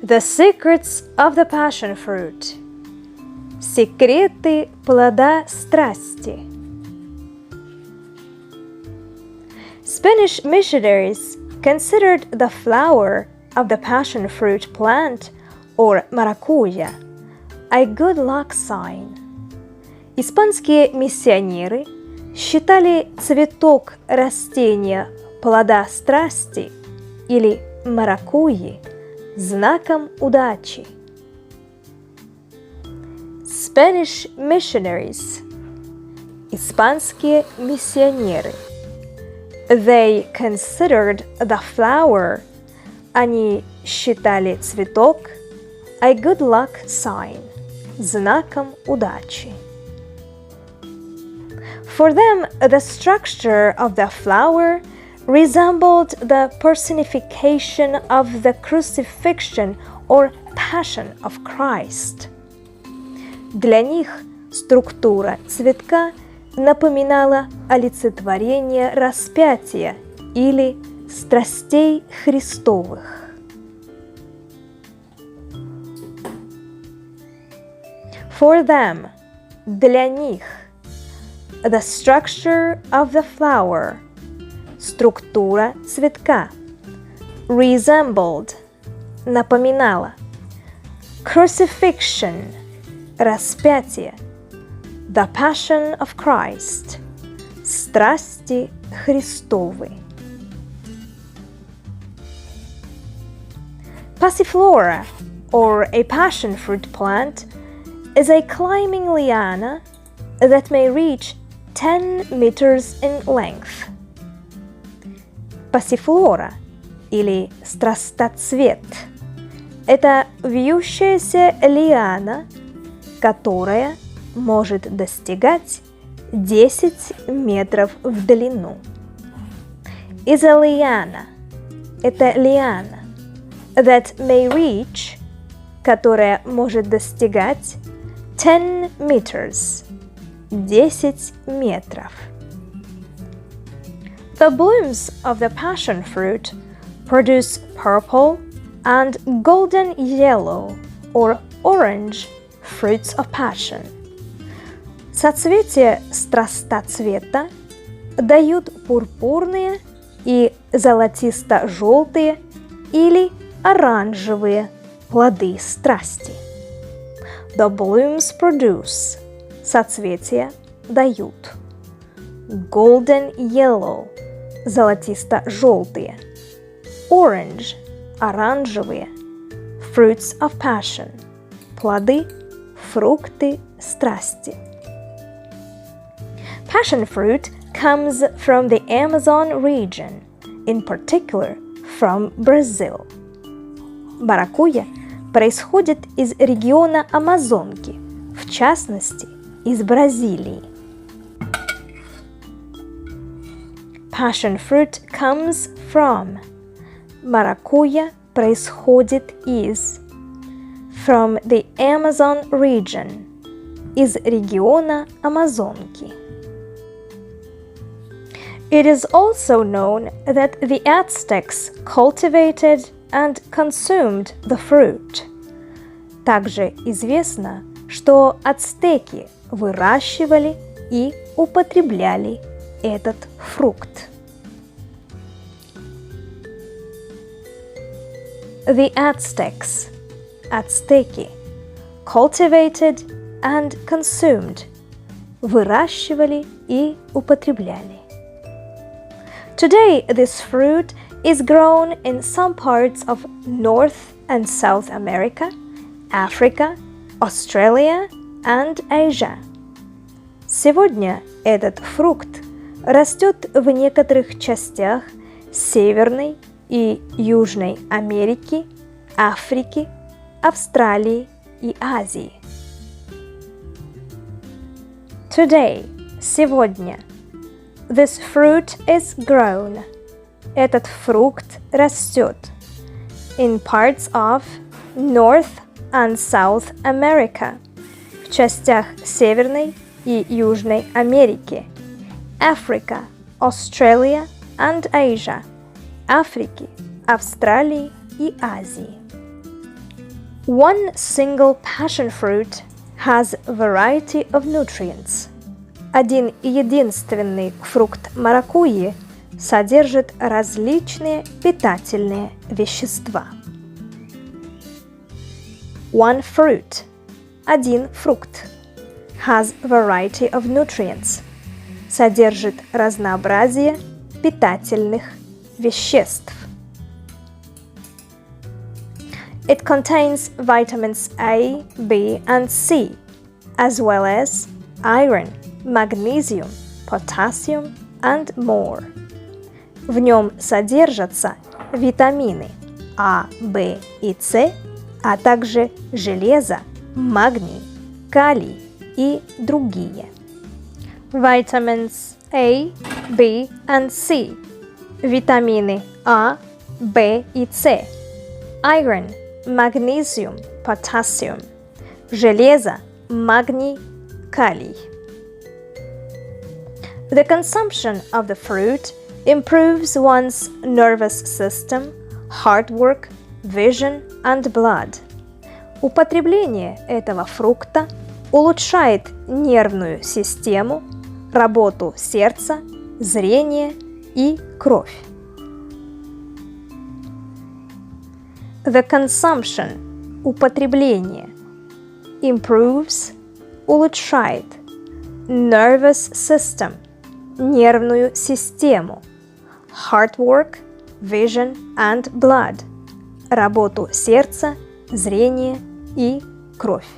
The secrets of the passion fruit. Секреты плода страсти. Spanish missionaries considered the flower of the passion fruit plant, or maracуйя, a good luck sign. Испанские миссионеры считали цветок растения плода страсти или маракуйи знаком удачи. Spanish missionaries. Испанские миссионеры. They considered the flower. Они считали цветок a good luck sign. Знаком удачи. For them, the structure of the flower resembled the personification of the crucifixion or passion of Christ. Для них структура цветка напоминала олицетворение распятия или страстей Христовых. For them, для них, the structure of the flower, структура цветка, resembled, напоминала, crucifixion, распятие, the passion of Christ, страсти Христовы. Passiflora, or a passion fruit plant, is a climbing liana that may reach 10 meters in length. Passiflora, или страстоцвет, это вьющаяся лиана, которая может достигать 10 метров в длину. Is a liana, это лиана, that may reach, которая может достигать 10 meters, 10 метров. The blooms of the passion fruit produce purple and golden yellow or orange fruits of passion. Соцветия страстоцвета дают пурпурные и золотисто-желтые или оранжевые плоды страсти. The blooms produce. Соцветия дают. Golden yellow. Золотисто-желтые. Orange. Оранжевые. Fruits of passion. Плоды, фрукты страсти. Passion fruit comes from the Amazon region, in particular from Brazil. Маракуйя происходит из региона Амазонки, в частности, из Бразилии. Passion fruit comes from. Маракуйя происходит из. From the Amazon region. Из региона Амазонки. It is also known that the Aztecs cultivated and consumed the fruit. Также известно, что ацтеки выращивали и употребляли этот фрукт. The Aztecs, ацтеки, cultivated and consumed, выращивали и употребляли. Today, this fruit is grown in some parts of North and South America, Africa, Australia and Asia. Сегодня этот фрукт растет в некоторых частях Северной и Южной Америки, Африки, Австралии и Азии. Today, сегодня. This fruit is grown. Этот фрукт растет. In parts of North and South America. В частях Северной и Южной Америки. Africa, Australia and Asia. Африки, Австралии и Азии. One single passion fruit has a variety of nutrients. Один единственный фрукт маракуйи содержит различные питательные вещества. One fruit – один фрукт. Has a variety of nutrients. Содержит разнообразие питательных веществ. It contains vitamins A, B, and C, as well as iron, magnesium, potassium, and more. В нем содержатся витамины А, В и С, а также железо, магний, калий и другие. Vitamins A, B, and C. Витамины А, В и С. Iron, magnesium, potassium. Железо, магний, калий. The consumption of the fruit improves one's nervous system, heart work, vision and blood. Употребление этого фрукта улучшает нервную систему, работу сердца, зрение и кровь. The consumption – употребление. Improves – улучшает. Nervous system – нервную систему. Heart work, vision and blood – работу сердца, зрение и кровь.